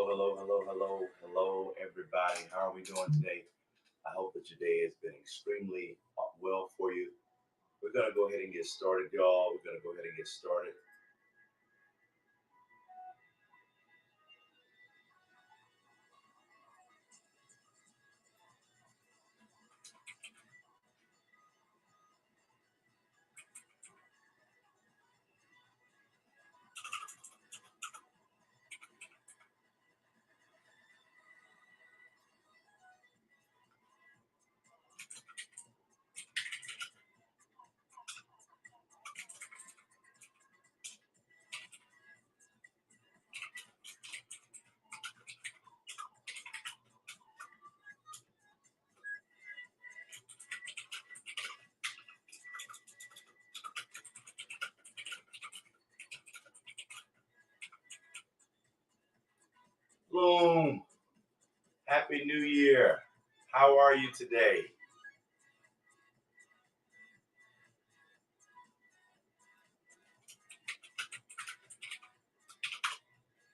hello, everybody. How are we doing today? I hope that your day has been extremely well for you. We're going to go ahead and get started, y'all. We're going to go ahead and get started. Boom. Happy New Year. How are you today?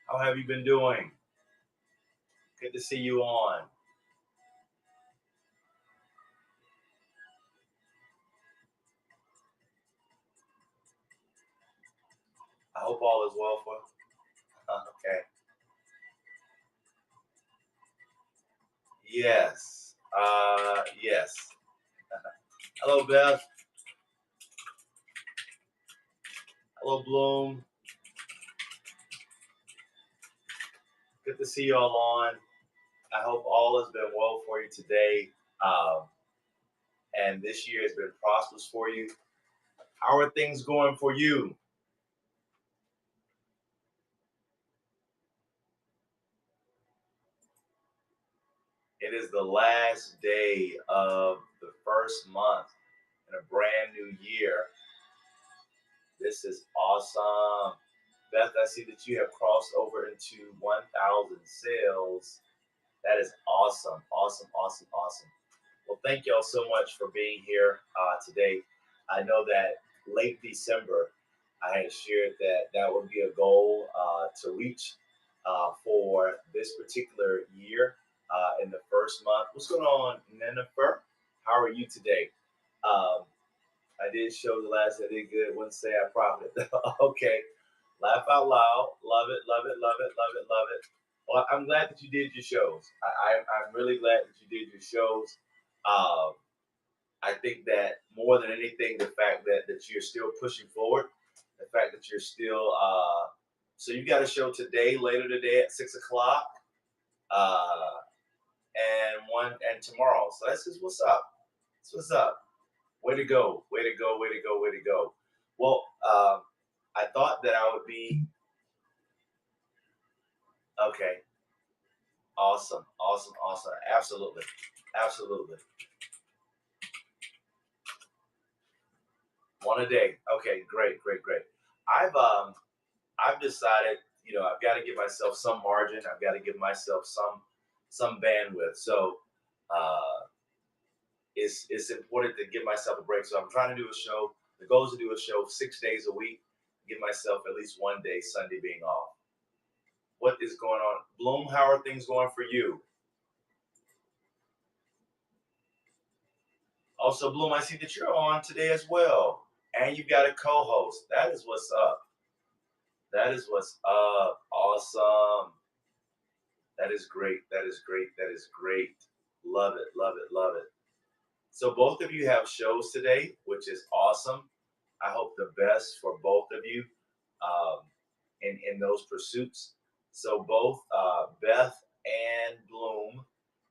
How have you been doing? Good to see you on. I hope all is well for you. Okay. Yes. Yes. Hello, Beth. Hello, Bloom. Good to see you all on. I hope all has been well for you today. Um, and this year has been prosperous for you. How are things going for you? It is the last day of the first month in a brand new year. This is awesome. Beth, I see that you have crossed over into 1,000 sales. That is awesome. Awesome, awesome, awesome. Well, thank y'all so much for being here today. I know that late December, I had shared that that would be a goal to reach for this particular year in the first month. What's going on, Nennefer? How are you today? Um, I did show the last. I did good. Wouldn't say I profited. Okay, laugh out loud. Love it. Love it. Love it. Love it. Love it. Well, I'm glad that you did your shows. I'm really glad that you did your shows. Um, I think that more than anything, the fact that you're still pushing forward, the fact that you're still so you got a show today, later today at 6 o'clock, uh, and one and tomorrow. So that's just what's up. That's what's up. Way to go. Way to go. Way to go. Way to go. Well, I thought that I would be okay. Awesome. Awesome. Awesome. Absolutely. Absolutely. One a day. Okay, great, great, great. I've um I've decided, I've got to give myself some margin. I've got to give myself some bandwidth. So uh, it's important to give myself a break. So I'm trying to do a show. The goal is to do a show 6 days a week. Give myself at least one day, Sunday being off. What is going on, Bloom? How are things going for you? Also, Bloom, I see that you're on today as well, and you've got a co-host. That is what's up. That is what's up. Awesome. That is great. That is great. That is great. Love it. Love it. Love it. So both of you have shows today, which is awesome. I hope the best for both of you um, in those pursuits. So both Beth and Bloom,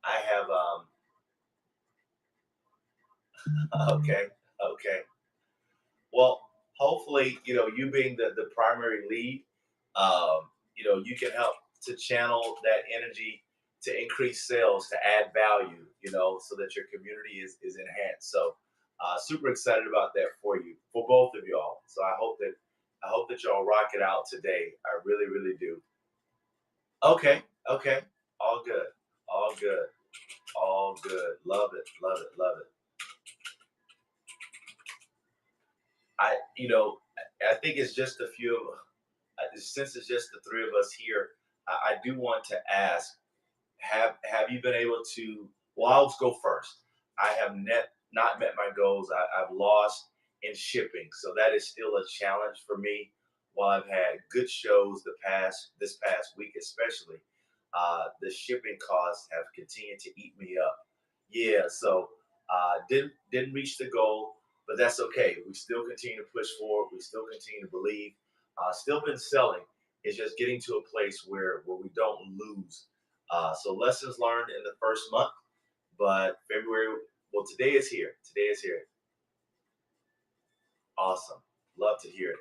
I have. Okay, okay. Well, hopefully, you being the primary lead, you can help to channel that energy to increase sales, to add value, so that your community is enhanced. So, super excited about that for you, for both of y'all. So I hope that y'all rock it out today. I really, really do. Okay, okay, all good, all good, all good. Love it, love it, love it. I think it's just a few of since it's just the three of us here, I do want to ask, have you been able to? Well, I'll go first. I have not met my goals. I've lost in shipping, so that is still a challenge for me. While I've had good shows this past week, especially, the shipping costs have continued to eat me up. Yeah, so didn't reach the goal, but that's okay. We still continue to push forward. We still continue to believe. Still been selling. It's just getting to a place where we don't lose. So lessons learned in the first month, but February. Well, today is here. Today is here. Awesome. Love to hear it.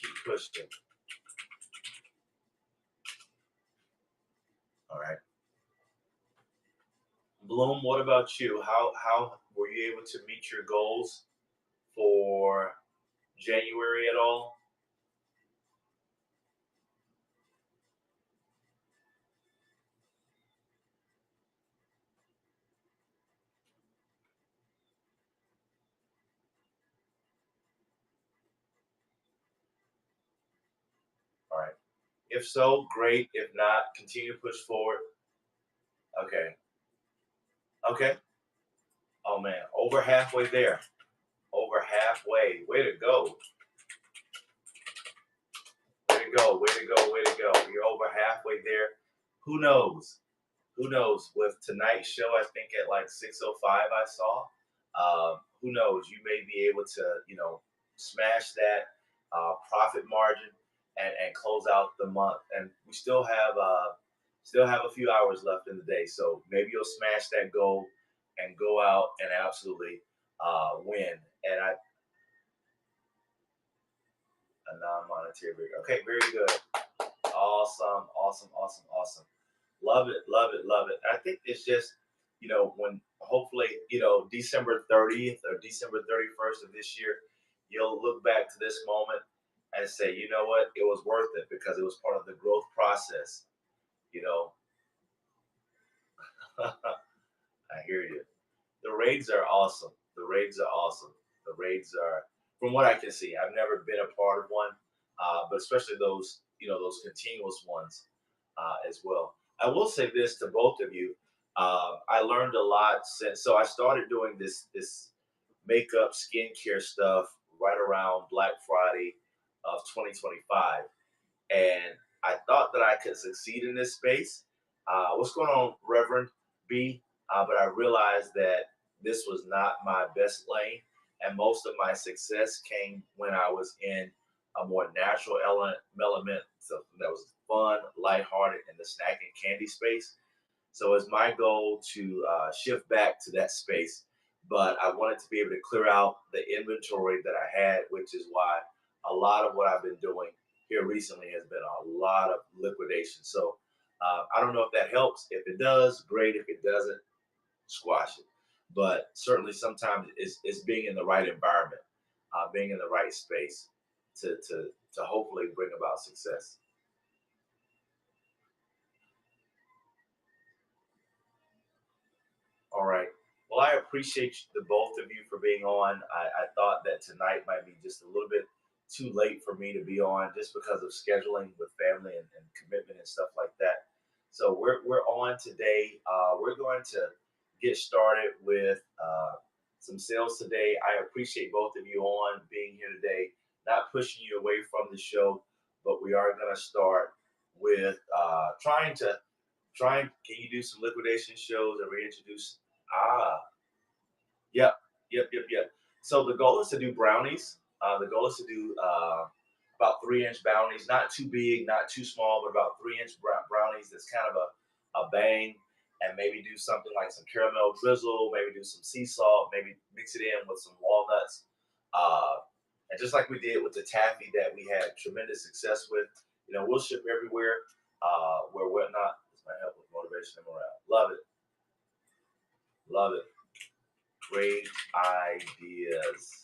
Keep pushing. All right. Bloom, what about you? How were you able to meet your goals for January at all? All right. If so, great. If not, continue to push forward. Okay. Okay. Oh man, over halfway there. Over halfway. Way to go. Way to go. Way to go. Way to go. You're over halfway there. Who knows? Who knows? With tonight's show, I think at like 6:05, I saw. Who knows? You may be able to, smash that profit margin and close out the month. And we still have a few hours left in the day, so maybe you'll smash that goal and go out and absolutely win. And a non-monetary victory. Okay, very good. Awesome, awesome, awesome, awesome. Love it, love it, love it. I think it's just, when hopefully, December 30th or December 31st of this year, you'll look back to this moment and say, you know what, it was worth it because it was part of the growth process. You know, I hear you. The raids are awesome. The raids are awesome. The raids are, from what I can see, I've never been a part of one, but especially those, those continuous ones as well. I will say this to both of you. I learned a lot since, so I started doing this makeup, skincare stuff right around Black Friday of 2025, and I thought that I could succeed in this space. What's going on, Reverend B? But I realized that this was not my best lane, and most of my success came when I was in a more natural element, something that was fun, lighthearted, in the snack and candy space. So it's my goal to shift back to that space, but I wanted to be able to clear out the inventory that I had, which is why a lot of what I've been doing here recently has been a lot of liquidation. So I don't know if that helps. If it does, great. If it doesn't, squash it. But certainly, sometimes it's being in the right environment, being in the right space to hopefully bring about success. All right. Well, I appreciate the both of you for being on. I thought that tonight might be just a little bit too late for me to be on just because of scheduling with family and commitment and stuff like that. So we're on today. We're going to get started with some sales today. I appreciate both of you on being here today, not pushing you away from the show, but we are going to start with trying. Can you do some liquidation shows and reintroduce? Ah, yep, yep. So the goal is to do brownies. The goal is to do about 3 inch brownies, not too big, not too small, but about 3 inch brownies. That's kind of a bang, and maybe do something like some caramel drizzle, maybe do some sea salt, maybe mix it in with some walnuts. Uh, and just like we did with the taffy that we had tremendous success with, we'll ship everywhere where whatnot. This might help with motivation and morale. Love it, love it. Great ideas.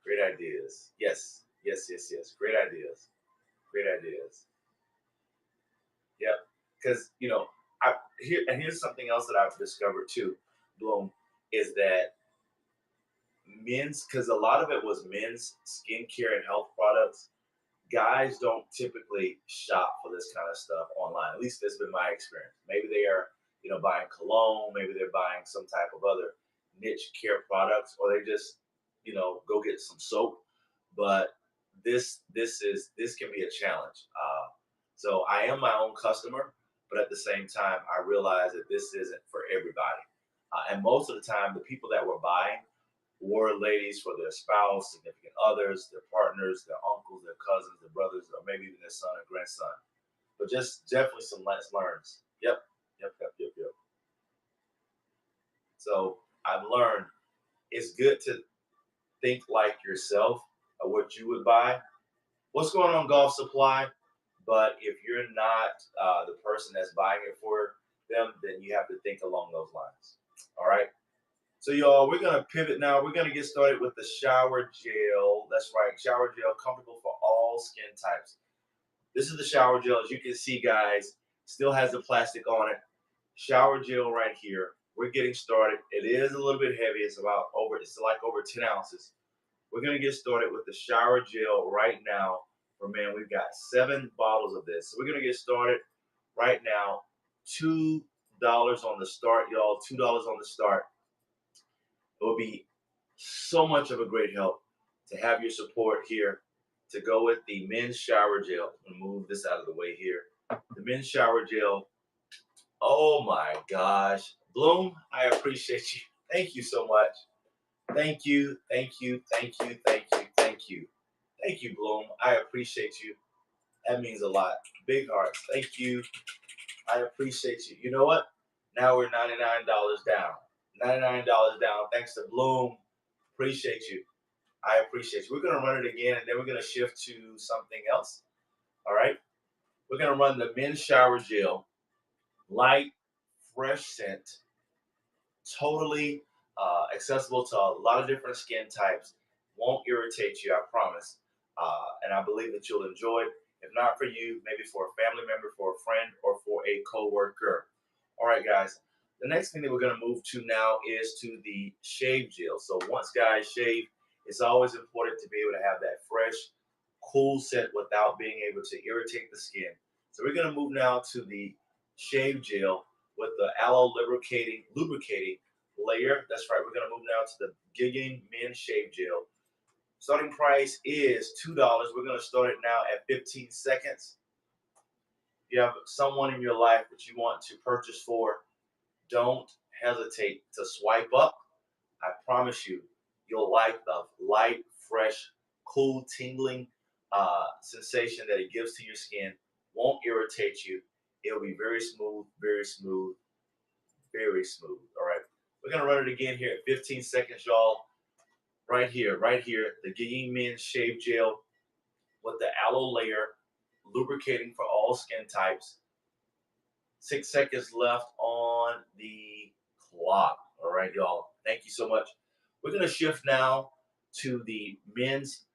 Great ideas. Yes, yes, yes, yes. Great ideas. Great ideas. Yep. Because I here's something else that I've discovered too, Bloom, is that men's, because a lot of it was men's skincare and health products. Guys don't typically shop for this kind of stuff online. At least that's been my experience. Maybe they are, buying cologne. Maybe they're buying some type of other niche care products, or they just, go get some soap. But this can be a challenge. So I am my own customer, but at the same time, I realize that this isn't for everybody. And most of the time, the people that were buying were ladies for their spouse, significant others, their partners, their uncles, their cousins, their brothers, or maybe even their son or grandson. But just definitely some lessons learned. Yep, yep. So I've learned it's good to think like yourself of what you would buy. What's going on, Golf Supply? But if you're not the person that's buying it for them, then you have to think along those lines. All right. So, y'all, we're going to pivot now. We're going to get started with the shower gel. That's right. Shower gel, comfortable for all skin types. This is the shower gel. As you can see, guys, still has the plastic on it. Shower gel right here. We're getting started. It is a little bit heavy. It's like over 10 ounces. We're going to get started with the shower gel right now. For men, we've got 7 bottles of this. So we're going to get started right now. $2 on the start, y'all. $2 on the start. It will be so much of a great help to have your support here to go with the men's shower gel. I'm going to move this out of the way here. The men's shower gel. Oh my gosh. Bloom, I appreciate you. Thank you so much. Thank you. Thank you, Bloom. I appreciate you. That means a lot. Big hearts. Thank you. I appreciate you. You know what? Now we're $99 down. $99 down. Thanks to Bloom. Appreciate you. I appreciate you. We're going to run it again, and then we're going to shift to something else. All right? We're going to run the men's shower gel. Light, fresh scent. Totally accessible to a lot of different skin types. Won't irritate you, I promise. And I believe that you'll enjoy it. If not for you, maybe for a family member, for a friend, or for a coworker. All right, guys. The next thing that we're going to move to now is to the shave gel. So once guys shave, it's always important to be able to have that fresh, cool scent without being able to irritate the skin. So we're going to move now to the shave gel with the aloe lubricating layer. That's right. We're going to move now to the Gigging Men Shave Gel. Starting price is $2. We're going to start it now at 15 seconds. If you have someone in your life that you want to purchase for, don't hesitate to swipe up. I promise you, you'll like the light, fresh, cool, tingling sensation that it gives to your skin. Won't irritate you. It'll be very smooth, very smooth, very smooth. All right. We're going to run it again here at 15 seconds, y'all. Right here, the Gigging Men Shave Gel with the aloe layer, lubricating for all skin types. 6 seconds left on the clock. All right, y'all. Thank you so much. We're going to shift now to the men's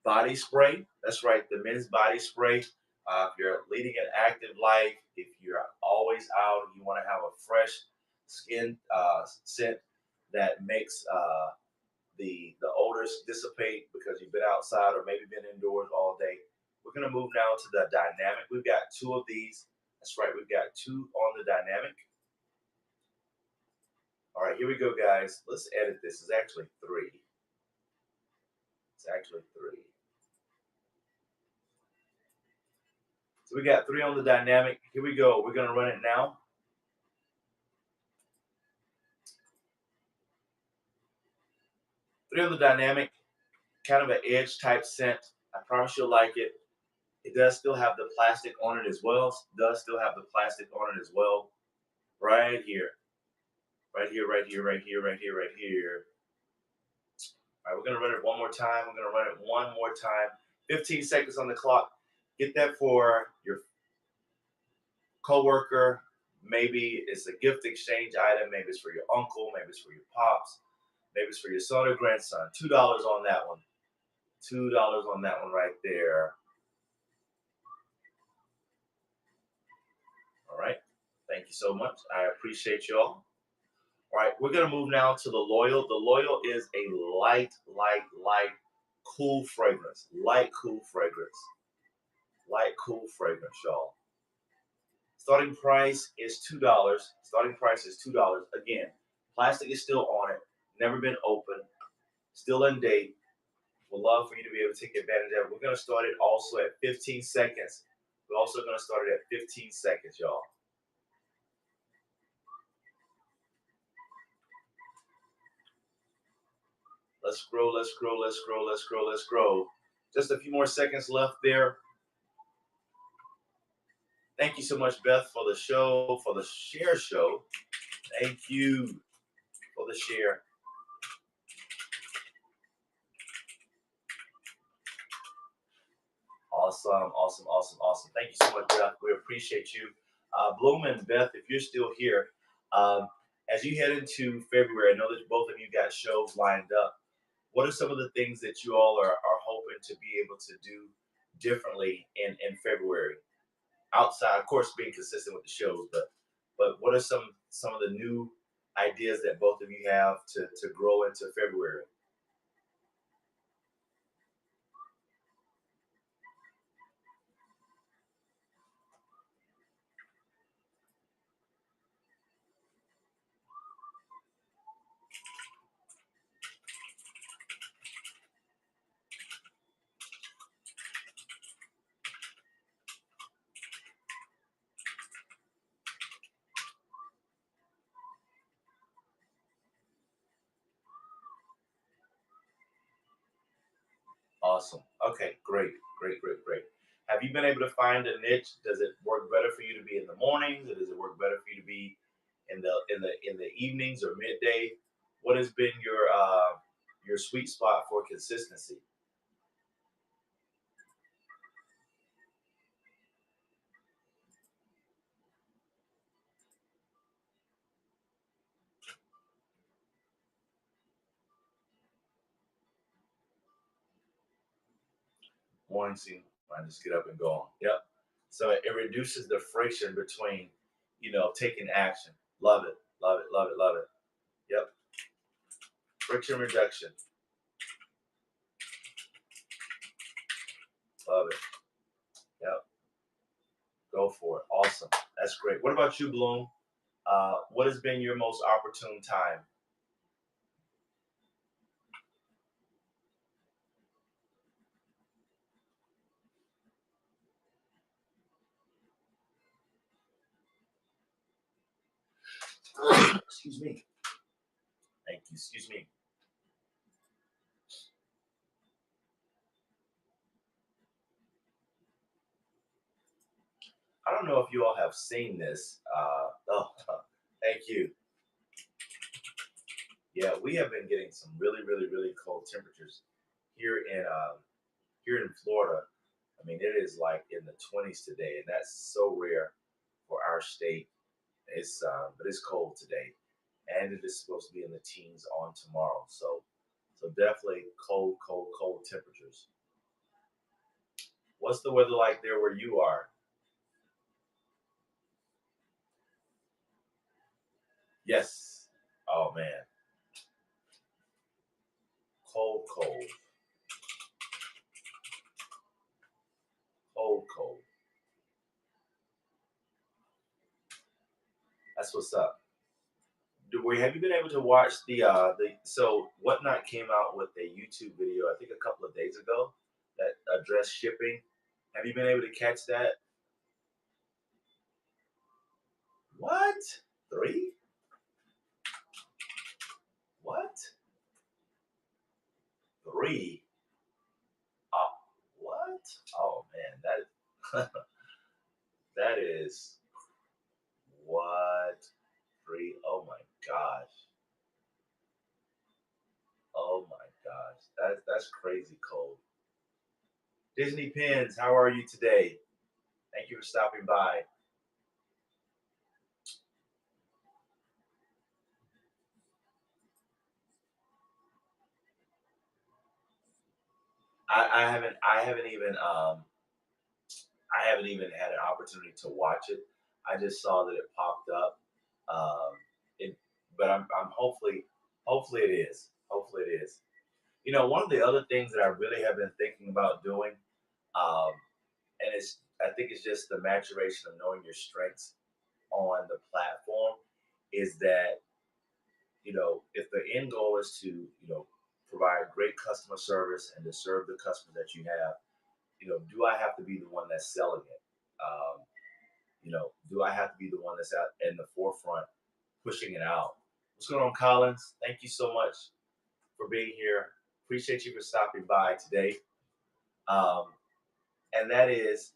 body spray. That's right, the men's body spray. If you're leading an active life, if you're always out, you want to have a fresh skin scent that makes the odors dissipate because you've been outside or maybe been indoors all day. We're going to move now to the dynamic. We've got 2 of these. That's right, we've got 2 on the dynamic. All right, here we go, guys. Let's edit this. It's actually 3. It's actually 3. So we got 3 on the dynamic. Here we go. We're going to run it now. Three on the dynamic, kind of an edge type scent. I promise you'll like it. It does still have the plastic on it as well. Right here. Right here. All right, we're going to run it one more time. 15 seconds on the clock. Get that for your coworker. Maybe it's a gift exchange item. Maybe it's for your uncle. Maybe it's for your pops. Maybe it's for your son or grandson. $2 on that one. $2 on that one right there. All right. Thank you so much. I appreciate y'all. All right, we're gonna move now to the Loyal. The Loyal is a light, cool fragrance. Light, cool fragrance, y'all. Starting price is $2. Starting price is $2. Again, plastic is still on it. Never been opened. Still in date. Would love for you to be able to take advantage of it. We're gonna start it also at 15 seconds. We're also gonna start it at 15 seconds, y'all. Let's scroll, let's scroll, let's scroll, let's scroll, let's scroll. Just a few more seconds left there. Thank you so much, Beth, for the show, for the share show. Thank you for the share. Awesome, awesome, awesome, awesome. Thank you so much, Beth. We appreciate you. Bloom and Beth, if you're still here, as you head into February, I know that both of you got shows lined up. What are some of the things that you all are hoping to be able to do differently in February? Outside, of course, being consistent with the shows, but what are some of the new ideas that both of you have to grow into February? Awesome. Okay, great, great, great, great. Have you been able to find a niche? Does it work better for you to be in the mornings, or does it work better for you to be in the evenings or midday? What has been your sweet spot for consistency? Morning scene. I just get up and go on. Yep. So it reduces the friction between, taking action. Love it. Love it. Love it. Love it. Yep. Friction reduction. Love it. Yep. Go for it. Awesome. That's great. What about you, Bloom? What has been your most opportune time? Excuse me. Thank you. Excuse me. I don't know if you all have seen this. Oh, thank you. Yeah, we have been getting some really, really, really cold temperatures here in Florida. I mean, it is like in the 20s today, and that's so rare for our state. But it's cold today, and it is supposed to be in the teens on tomorrow. So definitely cold, cold, cold temperatures. What's the weather like there where you are? Yes. Oh man, cold, cold, cold, cold. That's what's up. Have you been able to watch the so Whatnot came out with a YouTube video I think a couple of days ago that addressed shipping. Have you been able to catch that? What? Three? What? Three? Oh, what? Oh man, that that is what? Three? Oh my gosh. Oh my gosh. That's crazy cold. Disney Pins, how are you today? Thank you for stopping by. I haven't even had an opportunity to watch it. I just saw that it popped up. Um, it but I'm hopefully it is. Hopefully it is. One of the other things that I really have been thinking about doing, um, and I think it's just the maturation of knowing your strengths on the platform, is that if the end goal is to provide great customer service and to serve the customers that you have, do I have to be the one that's selling it? Do I have to be the one that's out in the forefront pushing it out? What's going on, Collins? Thank you so much for being here. Appreciate you for stopping by today. Um, and that is,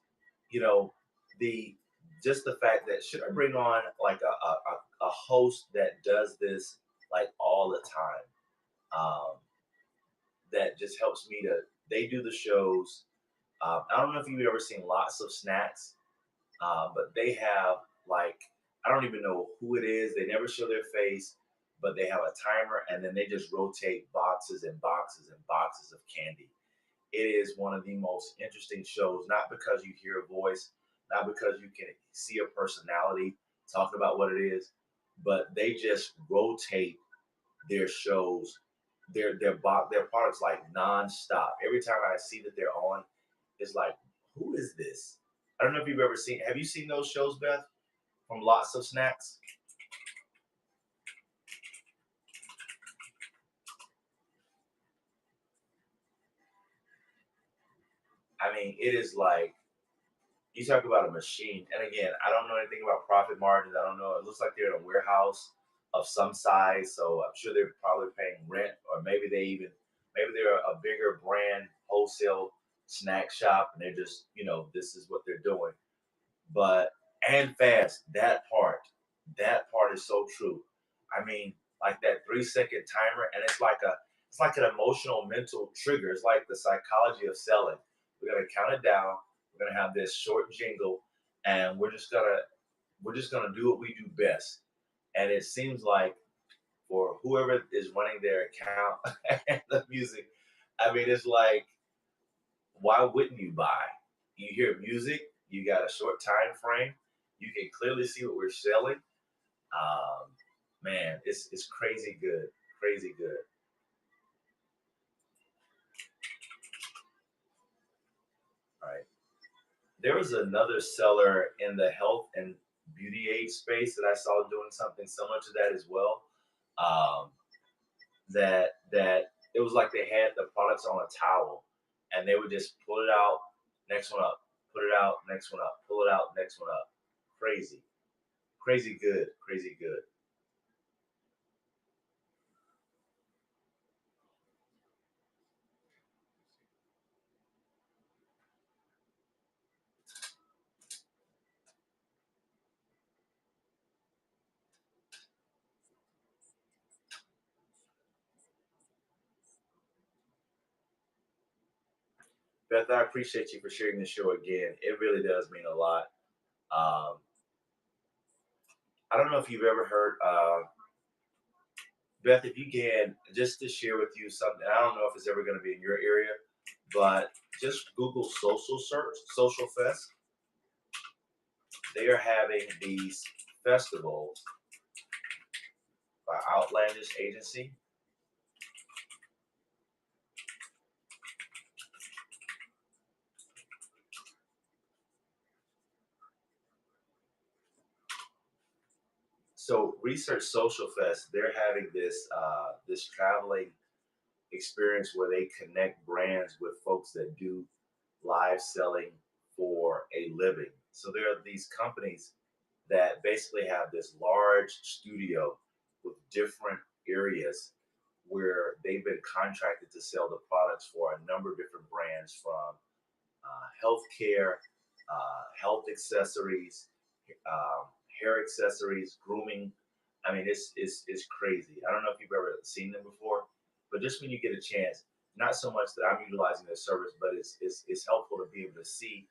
you know, the just the fact that should I bring on like a host that does this like all the time? That just helps me to. They do the shows. I don't know if you've ever seen Lots of Snacks, but they have like I don't even know who it is. They never show their face, but they have a timer, and then they just rotate boxes and boxes and boxes of candy. It is one of the most interesting shows, not because you hear a voice, not because you can see a personality talking about what it is, but they just rotate their shows, their products like nonstop. Every time I see that they're on, it's like, who is this? I don't know if you've ever seen. Have you seen those shows, Beth, from Lots of Snacks? I mean, it is like you talk about a machine. And again, I don't know anything about profit margins. I don't know. It looks like they're in a warehouse of some size, so I'm sure they're probably paying rent, or maybe they're a bigger brand wholesale snack shop, and they're just this is what they're doing. But and fast, that part is so true. I mean, like that 3 second timer, and it's like an emotional mental trigger. It's like the psychology of selling. We're gonna count it down. We're gonna have this short jingle, and we're just gonna do what we do best. And it seems like for whoever is running their account and the music, I mean, it's like, why wouldn't you buy? You hear music, you got a short time frame, you can clearly see what we're selling. Um, Man, it's crazy good, crazy good. All right, there was another seller in the health and beauty aid space that I saw doing something similar to that as well. Um, that it was like they had the products on a towel, and they would just pull it out, next one up, put it out, next one up, pull it out, next one up. Crazy, crazy good, crazy good. Beth, I appreciate you for sharing the show again. It really does mean a lot. Um, I don't know if you've ever heard, Beth, if you can, just to share with you something. I don't know if it's ever going to be in your area, but just Google Social Search, Social Fest. They are having these festivals by Outlandish Agency. So Research Social Fest, they're having this traveling experience where they connect brands with folks that do live selling for a living. So there are these companies that basically have this large studio with different areas where they've been contracted to sell the products for a number of different brands, from healthcare, health accessories, um, hair accessories, grooming. I mean, it's crazy. I don't know if you've ever seen them before, but just when you get a chance, not so much that I'm utilizing their service, but it's helpful to be able to see,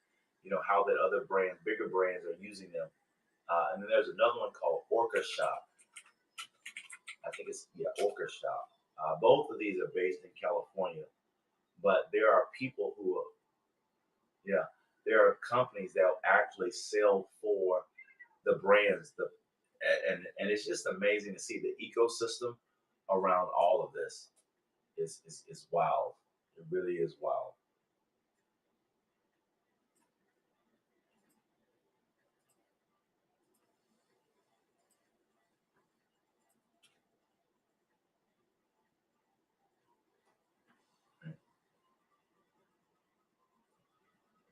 how that other brands, bigger brands, are using them. And then there's another one called Orca Shop. I think it's Orca Shop. Both of these are based in California, but there are people who are yeah, there are companies that will actually sell for the brands, And it's just amazing to see the ecosystem around all of this is wild. It really is wild.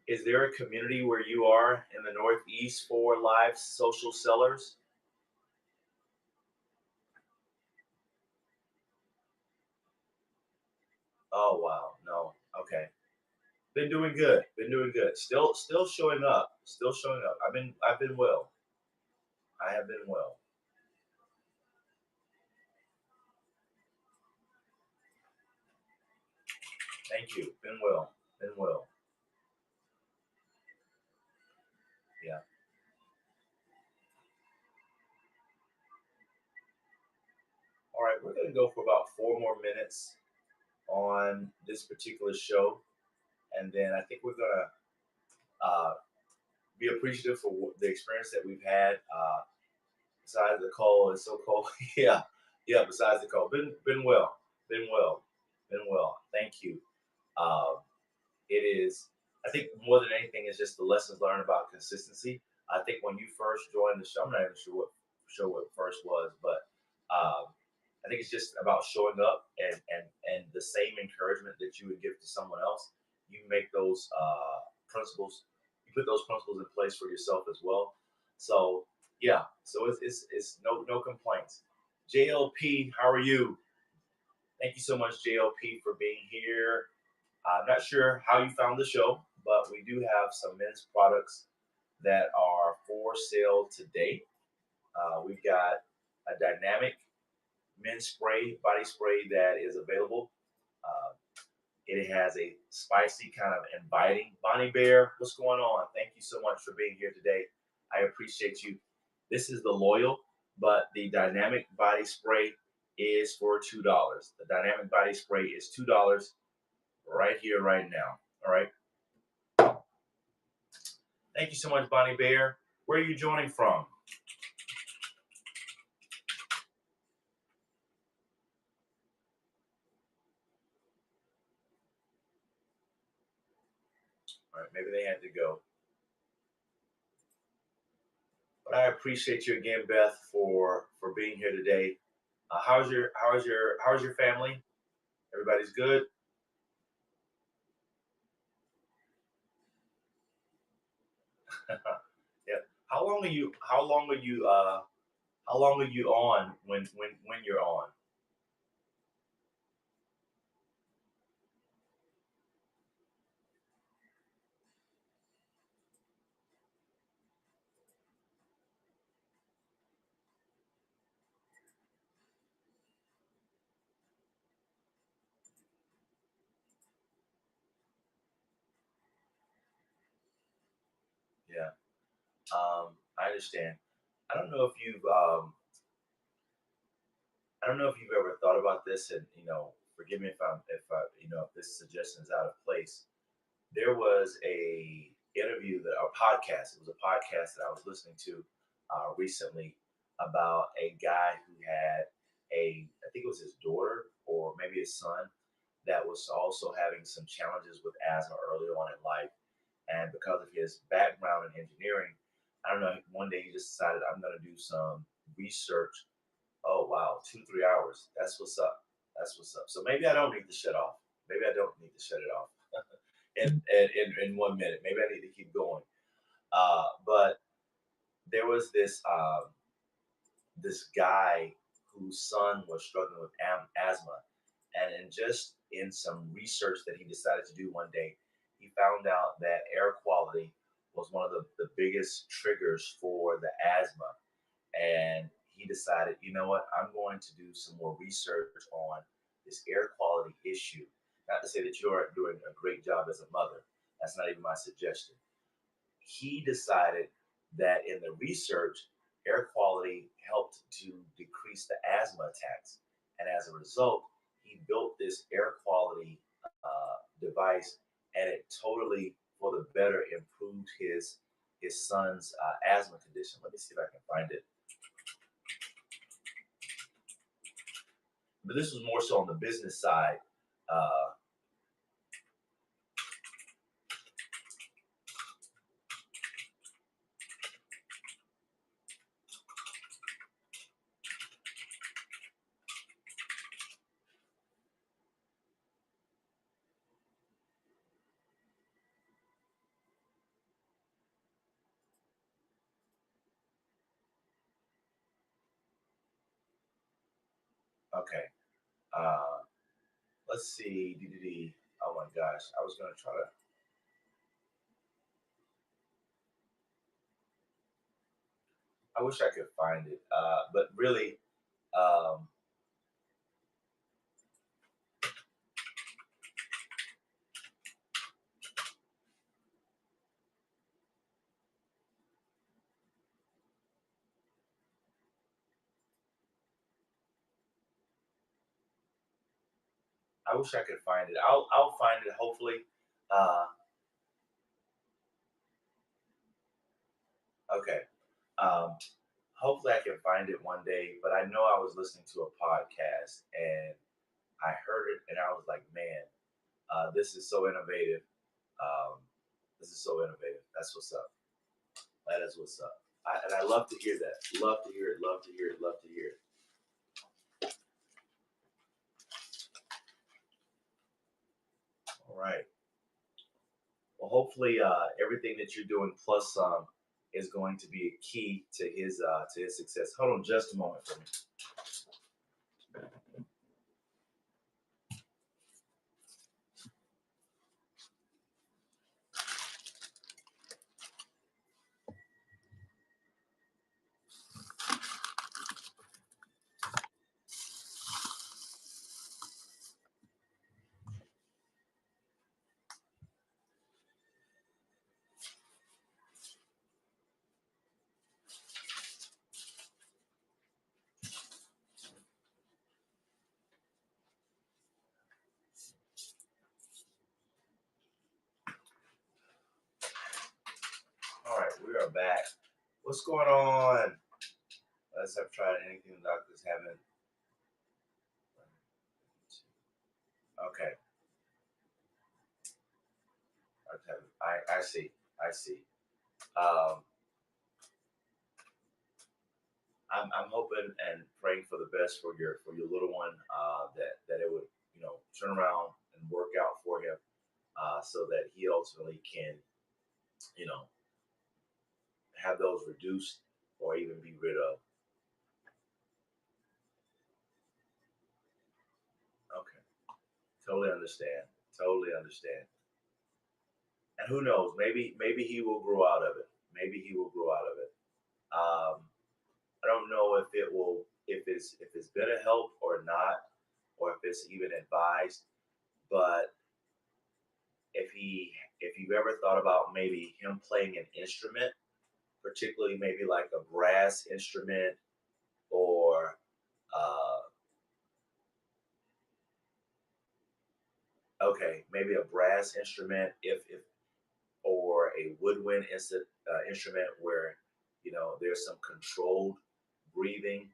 Is there a community where you are in the Northeast for live social sellers? Oh wow, no. Okay. Been doing good. Been doing good. Still showing up. Still showing up. I've been well. I have been well. Thank you. Been well. Been well. Yeah. All right, we're gonna go for about 4 more minutes on this particular show, and then I think we're gonna uh, be appreciative for the experience that we've had. Besides the cold, it's so cold. Yeah, yeah. Besides the cold, been well, been well, been well. Thank you. Um, it is. I think more than anything, it's just the lessons learned about consistency. I think when you first joined the show, I'm not even sure what first was, but I think it's just about showing up and the same encouragement that you would give to someone else. You make those principles, you put those principles in place for yourself as well. So yeah, so it's no complaints. JLP, how are you? Thank you so much, JLP, for being here. I'm not sure how you found the show, but we do have some men's products that are for sale today. We've got a dynamic men's spray, body spray that is available. Uh, it has a spicy kind of inviting. Bonnie Bear, what's going on? Thank you so much for being here today. I appreciate you. This is the loyal, but the dynamic body spray is for $2. The dynamic body spray is $2 right here, right now. All right. Thank you so much, Bonnie Bear. Where are you joining from? All right, maybe they had to go. But I appreciate you again, Beth, for being here today. How's your family? Everybody's good. Yeah. How long are you on when you're on? Yeah. I understand. I don't know if you've I don't know if you've ever thought about this, and forgive me if this suggestion is out of place. There was a interview that a podcast. It was a podcast that I was listening to recently about a guy who had I think it was his daughter or maybe his son that was also having some challenges with asthma early on in life, and because of his background in engineering, I don't know. One day he just decided I'm going to do some research. Oh wow, 2 3 hours. That's what's up. That's what's up. So maybe I don't need to shut off. Maybe I don't need to shut it off in 1 minute. Maybe I need to keep going. But there was this guy whose son was struggling with asthma, and just in some research that he decided to do one day, he found out that air quality was one of the biggest triggers for the asthma. And he decided, you know what, I'm going to do some more research on this air quality issue. Not to say that you're doing a great job as a mother. That's not even my suggestion. He decided that in the research, air quality helped to decrease the asthma attacks. And as a result, he built this air quality device, and it totally, for the better, improved his son's asthma condition. Let me see if I can find it. but this was more so on the business side. Uh, okay. Uh, let's see. Oh my gosh, I was gonna try to. I wish I could find it, but really, um, I wish I could find it. I'll find it hopefully. Uh, okay. Um, hopefully I can find it one day. But I know I was listening to a podcast and I heard it and I was like, man, this is so innovative. Um, this is so innovative. That's what's up. That is what's up. And I love to hear that. Love to hear it. Love to hear it. Love to hear it. All right. Well, hopefully, everything that you're doing plus some is going to be a key to his success. Hold on, just a moment for me. All right, we are back. What's going on? Let's have tried anything the doctors haven't. Okay, okay. I see. I see. Um, I'm hoping and praying for the best for your little one. That it would turn around and work out for him, so that he ultimately can you know have those reduced or even be rid of. Okay, totally understand. Totally understand. And who knows? Maybe he will grow out of it. Maybe he will grow out of it. Um, I don't know if it's gonna help or not, or if it's even advised. But if he if you've ever thought about maybe him playing an instrument, particularly maybe like a brass instrument or uh, okay, maybe a brass instrument, if or a woodwind instrument where there's some controlled breathing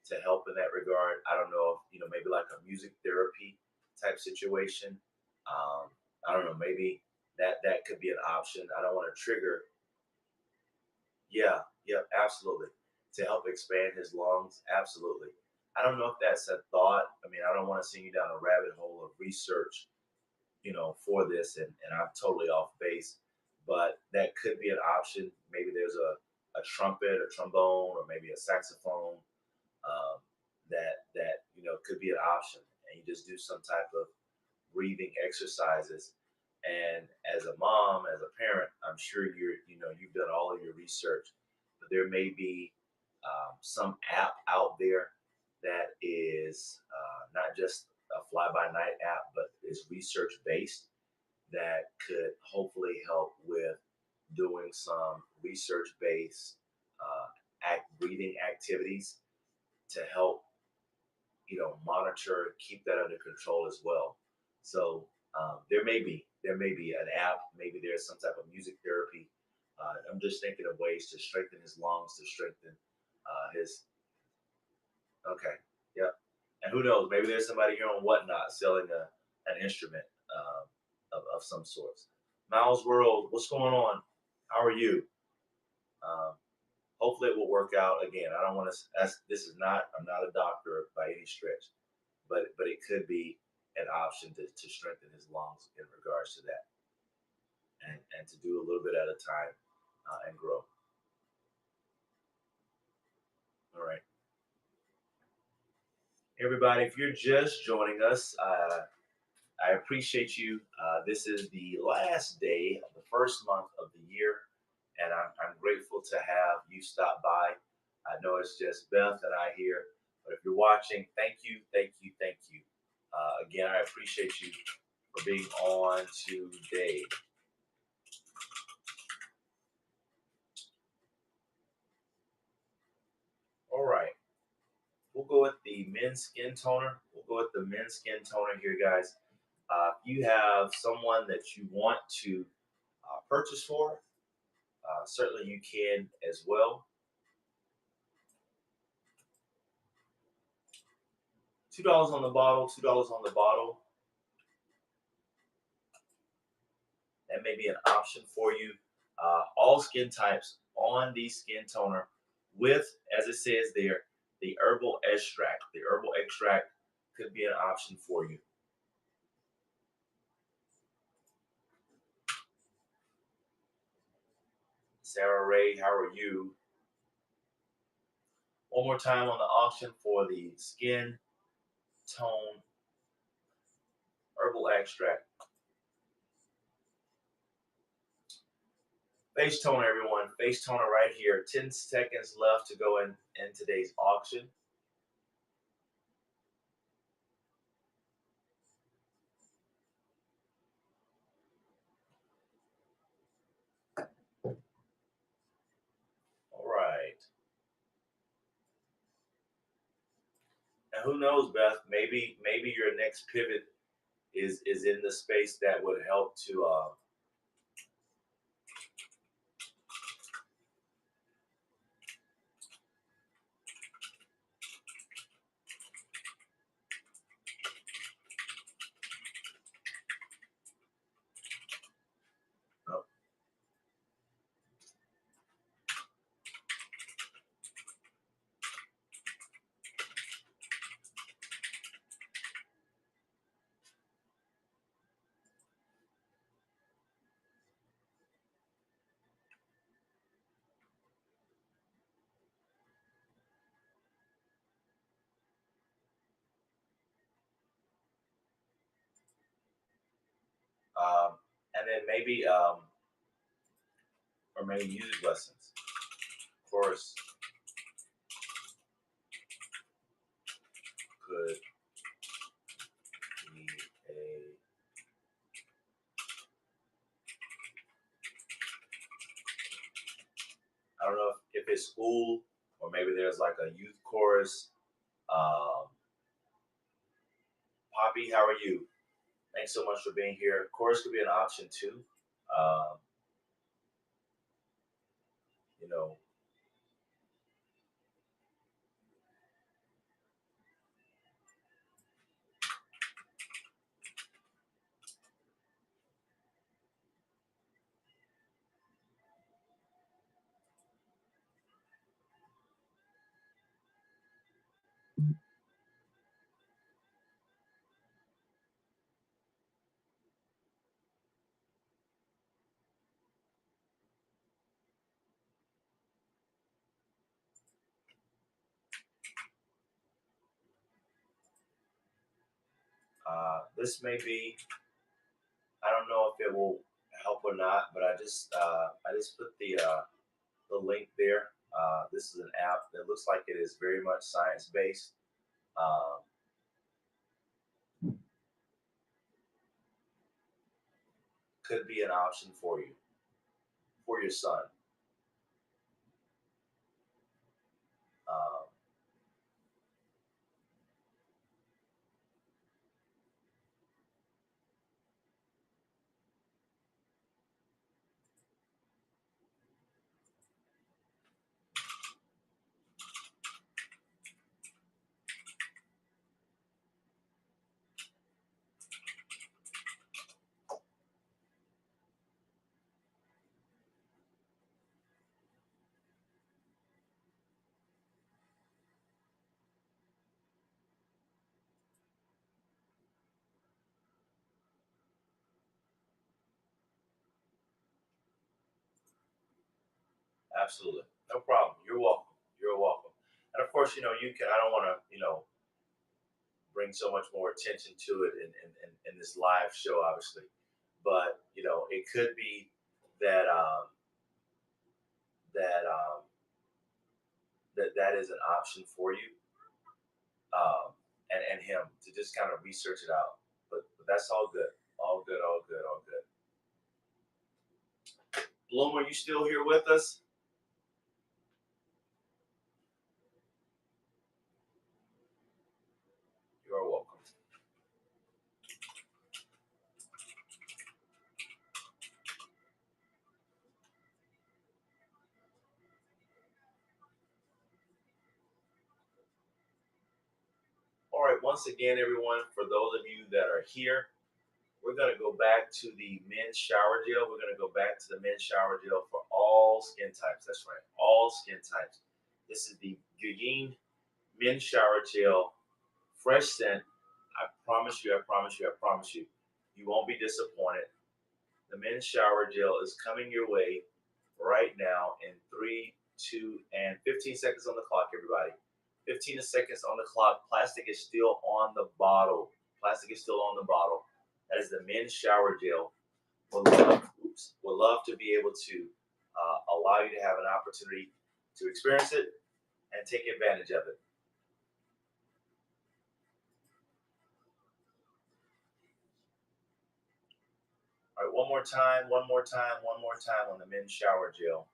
to help in that regard. I don't know if maybe like a music therapy type situation. Um, I don't know, maybe that could be an option. I don't want to trigger. Yeah, yeah, absolutely. To help expand his lungs, absolutely. I don't know if that's a thought. I mean, I don't want to send you down a rabbit hole of research for this, and I'm totally off base. But that could be an option. Maybe there's a trumpet or trombone or maybe a saxophone that could be an option, and you just do some type of breathing exercises. And as a mom, as a parent, I'm sure you've done all of your research, but there may be some app out there that is not just a fly by night app, but is research based that could hopefully help with doing some research based breathing activities to help monitor, keep that under control as well. So there may be an app, maybe there's some type of music therapy. I'm just thinking of ways to strengthen his lungs, to strengthen his. Okay, yep. And who knows, maybe there's somebody here on Whatnot selling an instrument of some sorts. Miles World, what's going on? How are you? Um, Hopefully it will work out. Again, I don't want to. This is not. I'm not a doctor by any stretch, but it could be an option to strengthen his lungs in regards to that, and to do a little bit at a time and grow. All right, everybody. If you're just joining us, I appreciate you. This is the last day of the first month of the year, and I'm grateful to have you stop by. I know it's just Beth and I here, but if you're watching, thank you, thank you, thank you. Again, I appreciate you for being on today. All right, we'll go with the men's skin toner. We'll go with the men's skin toner here, guys. If you have someone that you want to purchase for, certainly you can as well. $2 on the bottle, $2 on the bottle. That may be an option for you. All skin types on the skin toner with, as it says there, the herbal extract. The herbal extract could be an option for you. Sarah Ray, how are you? One more time on the auction for the skin tone herbal extract. Face toner, everyone. Face toner right here. 10 seconds left to go in today's auction. All right. And who knows, Beth? Maybe your next pivot is in the space that would help to oh, and then maybe or maybe music lessons. Of course, could be a I don't know if it's school or maybe there's like a youth chorus. Um, Poppy, how are you? Thanks so much for being here. Chorus could be an option too. Um, you know, this may be. I don't know if it will help or not, but I just put the link there. This is an app that looks like it is very much science based. Um, could be an option for your son. Um, Absolutely. No problem. You're welcome. You're welcome. And of course, you can, I don't want to, bring so much more attention to it in this live show, obviously. But, it could be that, that, that is an option for you, and him to just kind of research it out. But that's all good. All good, all good, all good. Bloom, are you still here with us? You're welcome. All right, once again, everyone, for those of you that are here, we're going to go back to the men's shower gel. We're going to go back to the men's shower gel for all skin types. That's right, all skin types. This is the Guyene men's shower gel, fresh scent. I promise you, I promise you, I promise you, you won't be disappointed. The men's shower gel is coming your way right now in 3, 2, and 15 seconds on the clock, everybody. 15 seconds on the clock. Plastic is still on the bottle. Plastic is still on the bottle. That is the men's shower gel. Would love to be able to allow you to have an opportunity to experience it and take advantage of it. All right, one more time, one more time, one more time on the men's shower gel.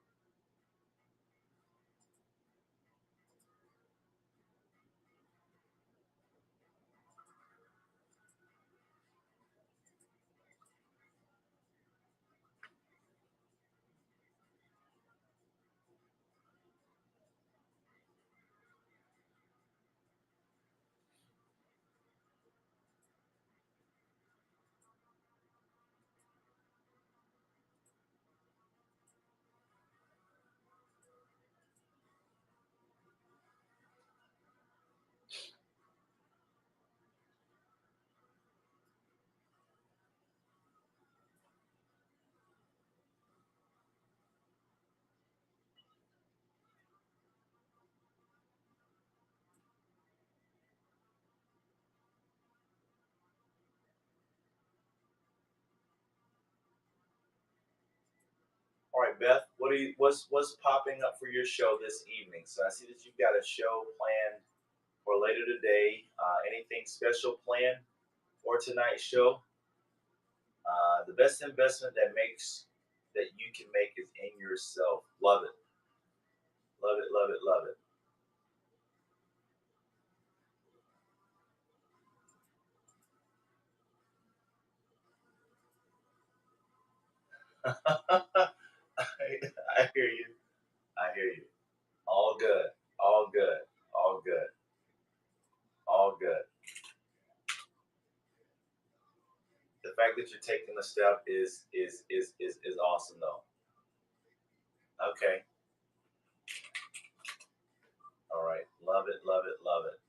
All right, Beth, what's popping up for your show this evening? So I see that you've got a show planned for later today. Anything special planned for tonight's show? The best investment that you can make is in yourself. Love it, love it, love it, love it. I hear you. I hear you. All good. All good. All good. All good. The fact that you're taking the step is awesome though. Okay. All right. Love it. Love it. Love it.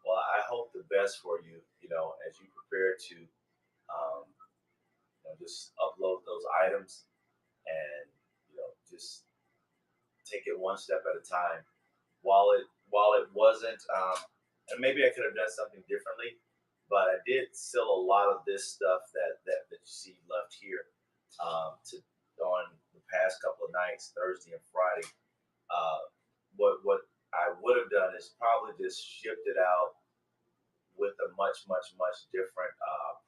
Well, I hope the best for you. As you prepare to just upload those items and just take it one step at a time. While it wasn't, and maybe I could have done something differently, but I did sell a lot of this stuff that you see left here to on the past couple of nights, Thursday and Friday. Uh, what I would have done is probably just shipped it out with a much much much different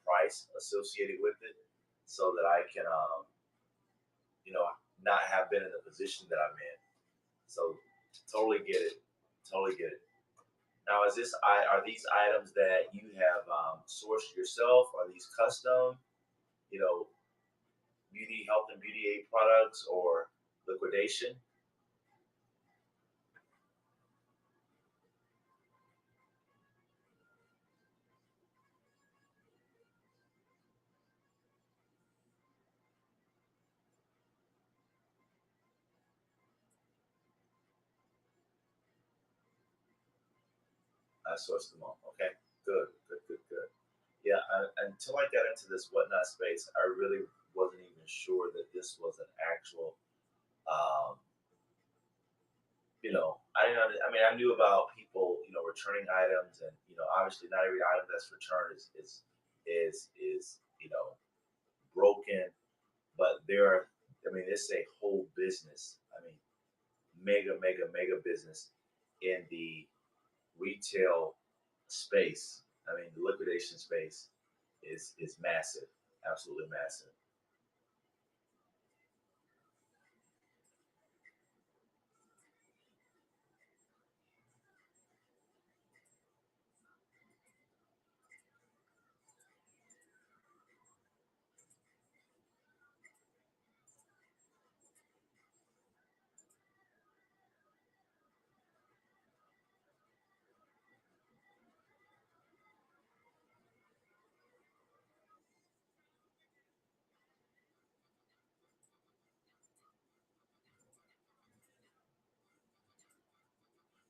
price associated with it, so that I can you know not have been in the position that I'm in. So totally get it, totally get it. Now, are these items that you have sourced yourself? Are these custom? You know, beauty, health, and beauty aid products or liquidation? I sourced them all. Okay, good, good, good, good. Yeah, until I got into this whatnot space, I really wasn't even sure that this was an actual um, I knew about people, returning items, and obviously not every item that's returned is broken, but there are, I mean, it's a whole business. I mean, mega, mega, mega business in the retail space. I mean, the liquidation space is massive, absolutely massive.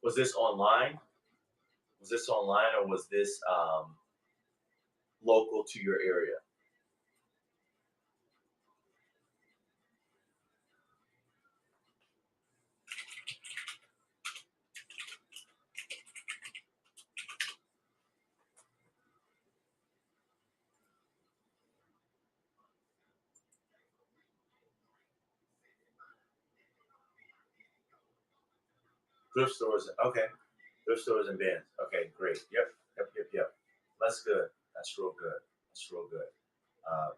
Was this online? Was this online, or was this local to your area? Thrift stores. Okay. Thrift stores and bins. Okay, great. Yep, yep, yep, yep. That's good. That's real good. That's real good. Uh,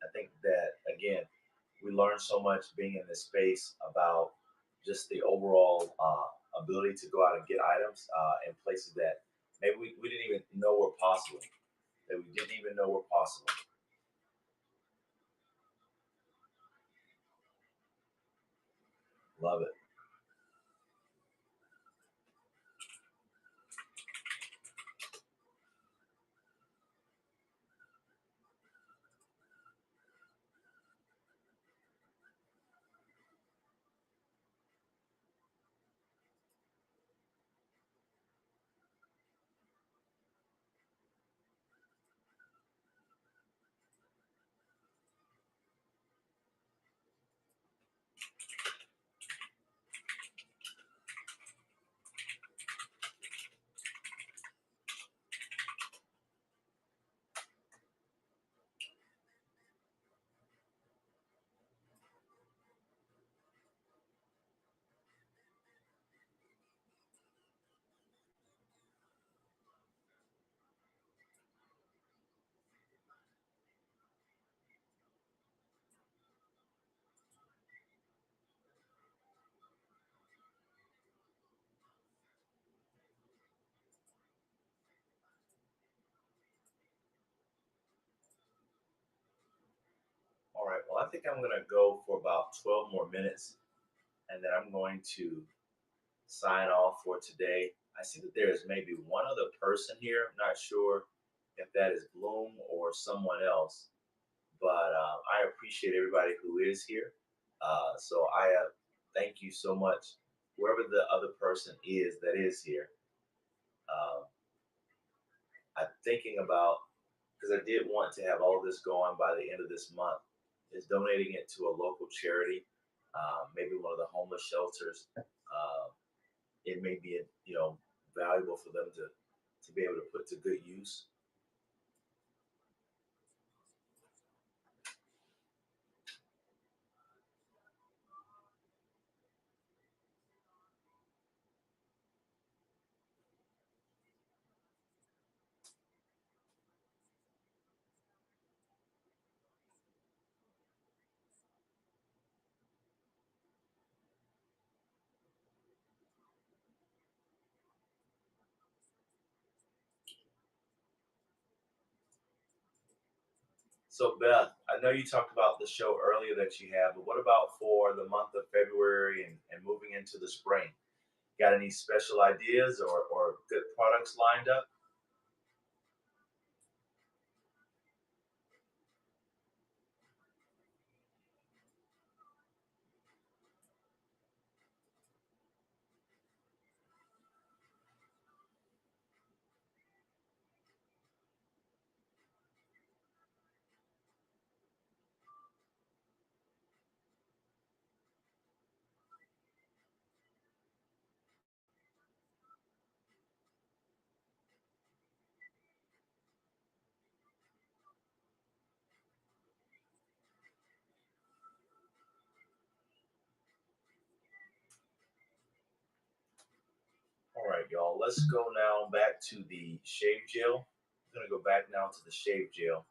I think that again, we learn so much being in this space about just the overall ability to go out and get items in places that maybe we didn't even know were possible. That we didn't even know were possible. Love it. All right. Well, I think I'm gonna go for about 12 more minutes, and then I'm going to sign off for today. I see that there is maybe one other person here. I'm not sure if that is Bloom or someone else, but I appreciate everybody who is here. So I thank you so much, whoever the other person is that is here. Um, I'm thinking about, because I did want to have all of this going by the end of this month, is donating it to a local charity, maybe one of the homeless shelters. It may be valuable for them to be able to put to good use. So Beth, I know you talked about the show earlier that you have, but what about for the month of February and moving into the spring? Got any special ideas or good products lined up? y'all. Let's go now back to the shave gel. I'm gonna go back now to the shave gel.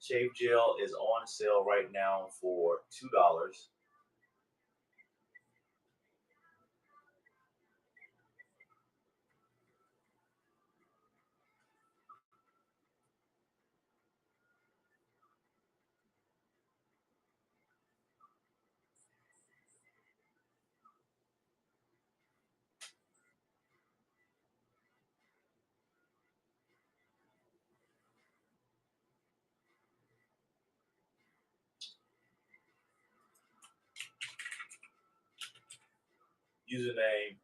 Shave gel is on sale right now for $2. Username.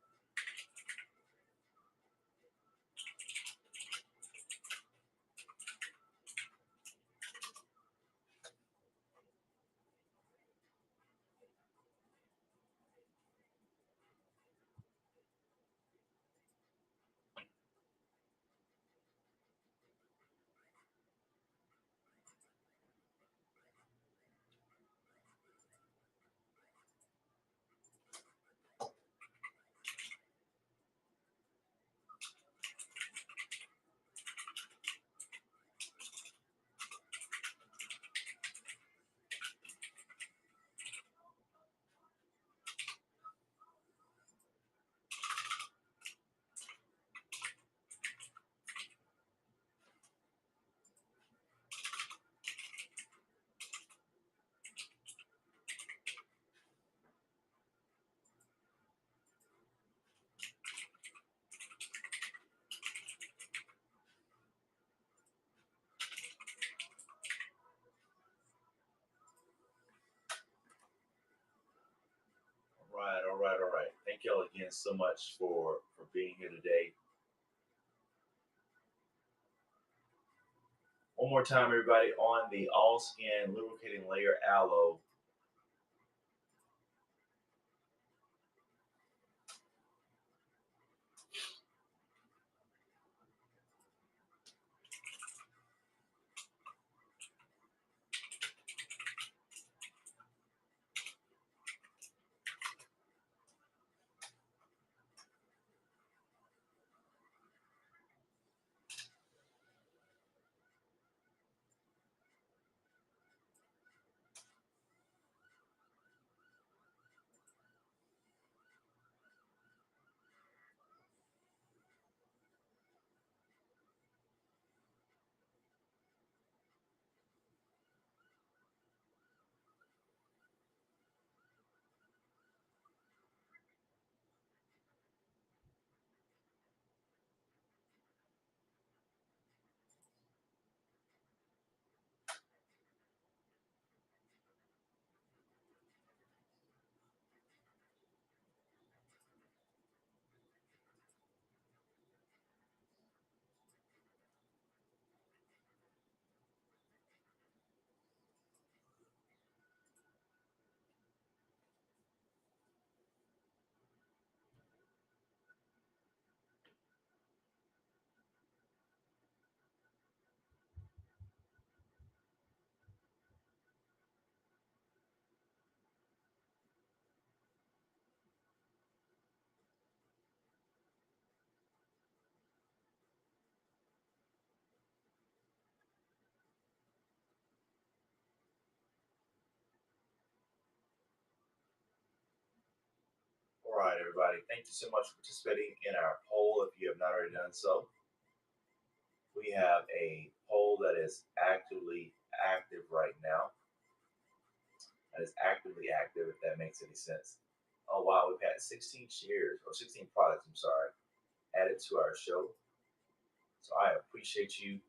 All right. Thank y'all again so much for being here today. One more time, everybody, on the All Skin Lubricating Layer Aloe. All right, everybody. Thank you so much for participating in our poll. If you have not already done so, we have a poll that is actively active right now. That is actively active, if that makes any sense. Oh, wow. We've had 16 shares or 16 products, I'm sorry, added to our show. So I appreciate you.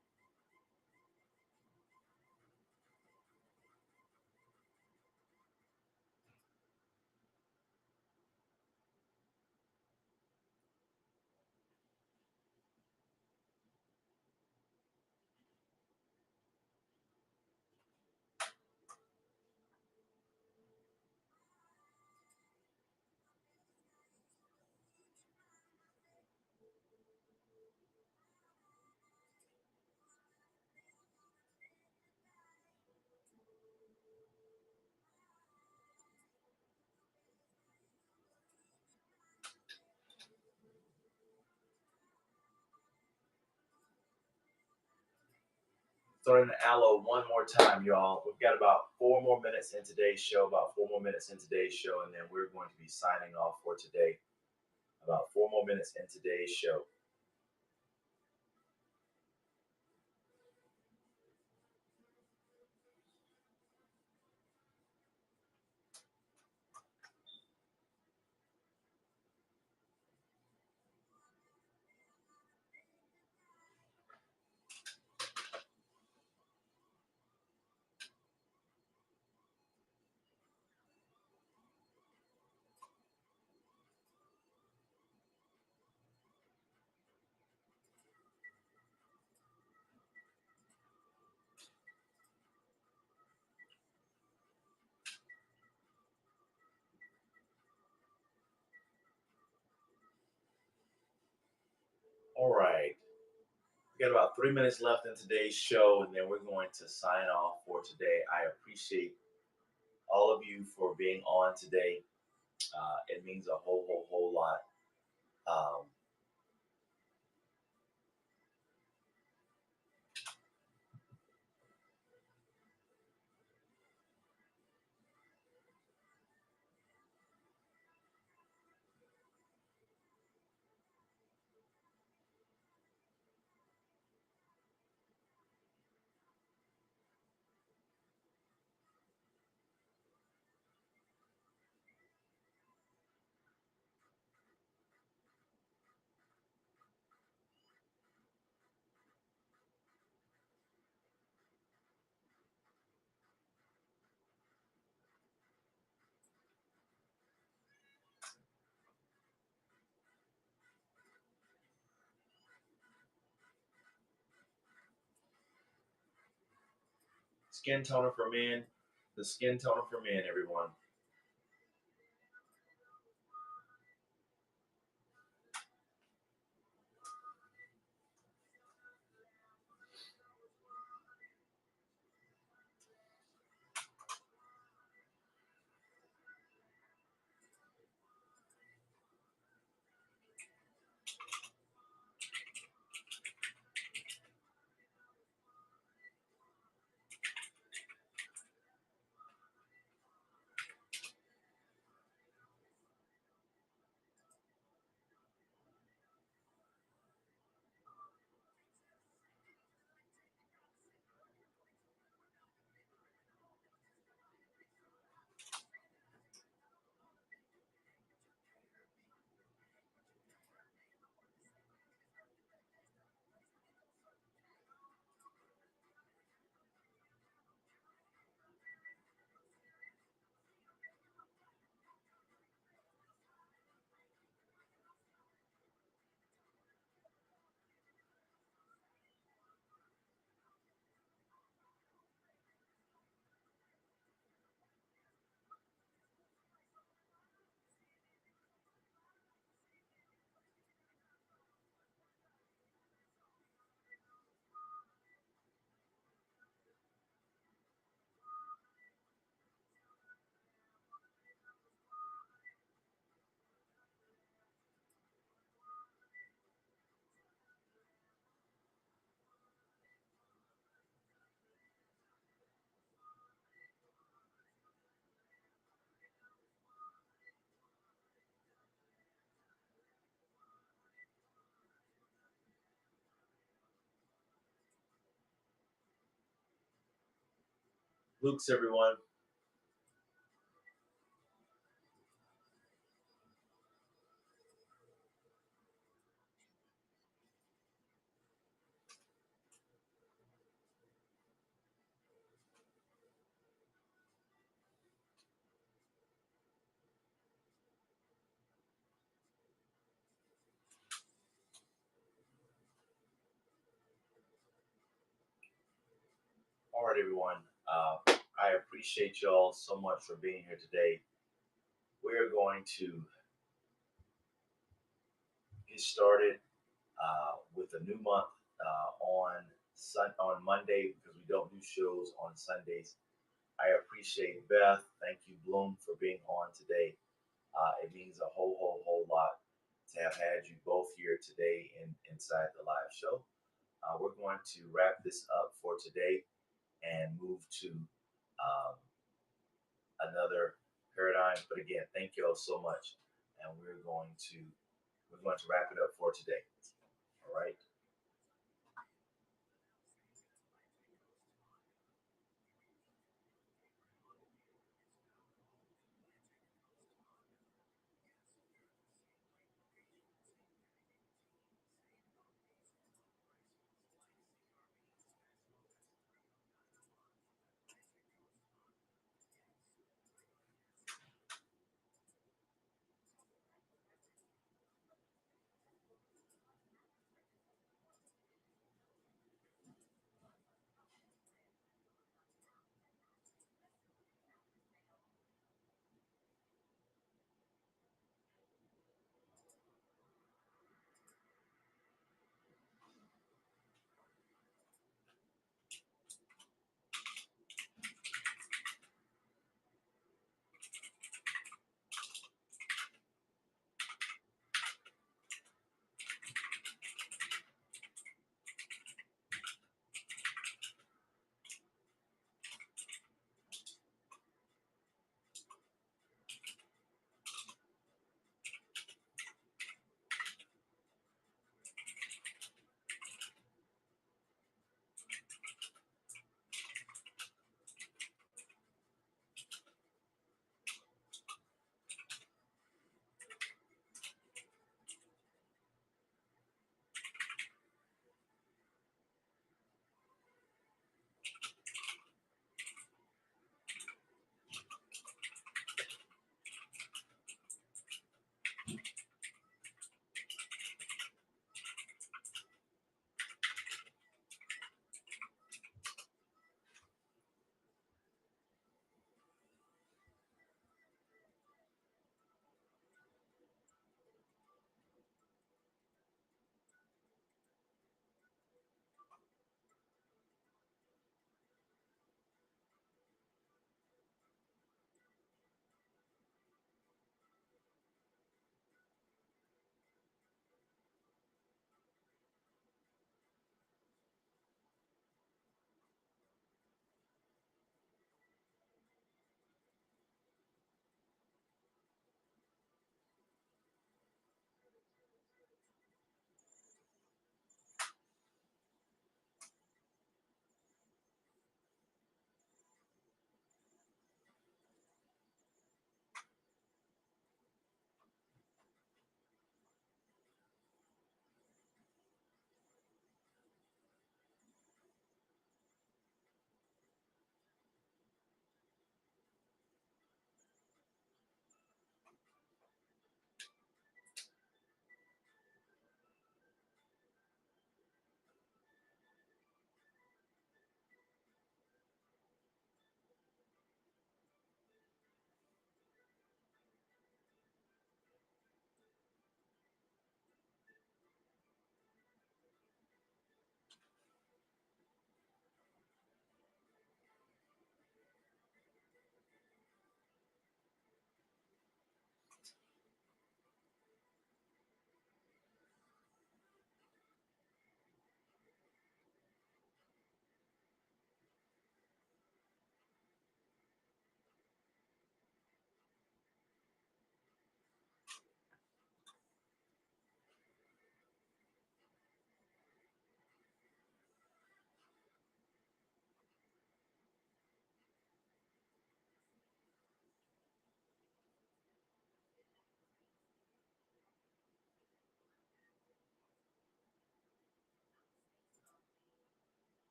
Throwing the aloe one more time, y'all. We've got about 4 more minutes in today's show, and then we're going to be signing off for today. About 4 more minutes in today's show. All right. We got about 3 minutes left in today's show, and then we're going to sign off for today. I appreciate all of you for being on today. It means a whole lot. Um, Skin toner for men. The skin toner for men, everyone. Luke's, everyone. All right, everyone. I appreciate y'all so much for being here today. We're going to get started with a new month on Monday because we don't do shows on Sundays. I appreciate Beth. Thank you, Bloom, for being on today. It means a whole lot to have had you both here today inside the live show. we're going to wrap this up for today and move to um, another paradigm. But again, thank you all so much, and we're going to wrap it up for today. All right.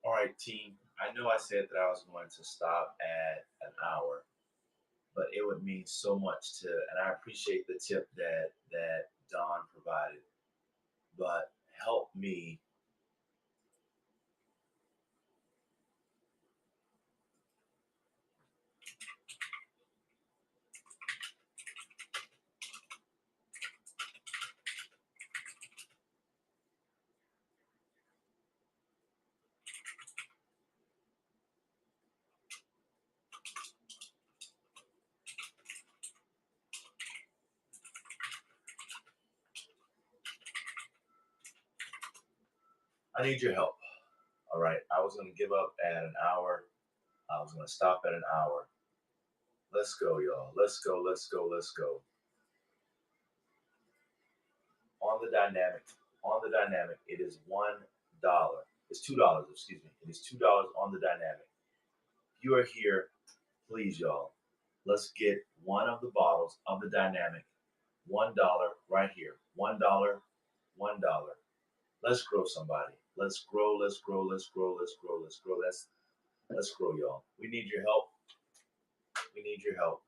All right, team. I know I said that I was going to stop at an hour, but it would mean so much to, and I appreciate the tip that Don provided. But help me. I need your help. All right. I was going to give up at an hour. I was going to stop at an hour. Let's go, y'all. Let's go. Let's go. Let's go. On the dynamic. On the dynamic. It is $1. It's $2. Excuse me. It is $2 on the dynamic. If you are here, please, y'all. Let's get one of the bottles of the dynamic. $1 right here. $1. $1. Let's grow somebody. Let's grow. Let's grow. Let's grow. Let's grow. Let's grow. Let's grow, y'all. We need your help. We need your help.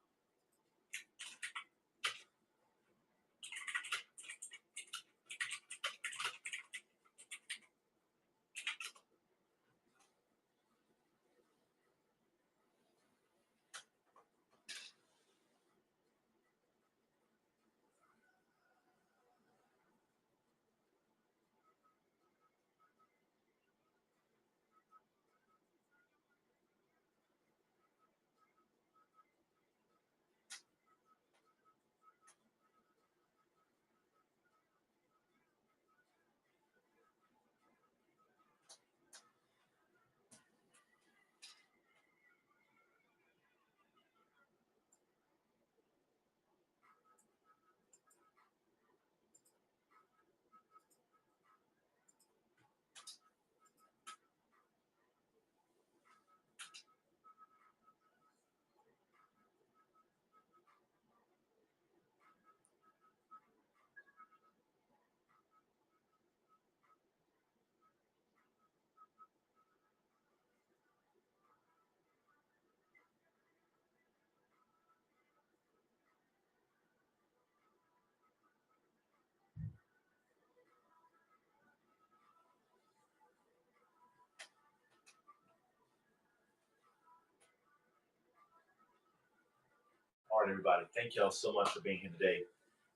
All right, everybody. Thank y'all so much for being here today.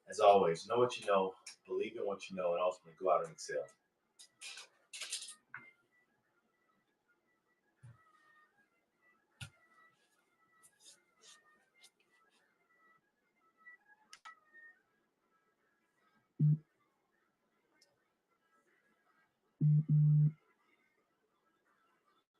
As always, know what you know, believe in what you know, and ultimately go out and excel.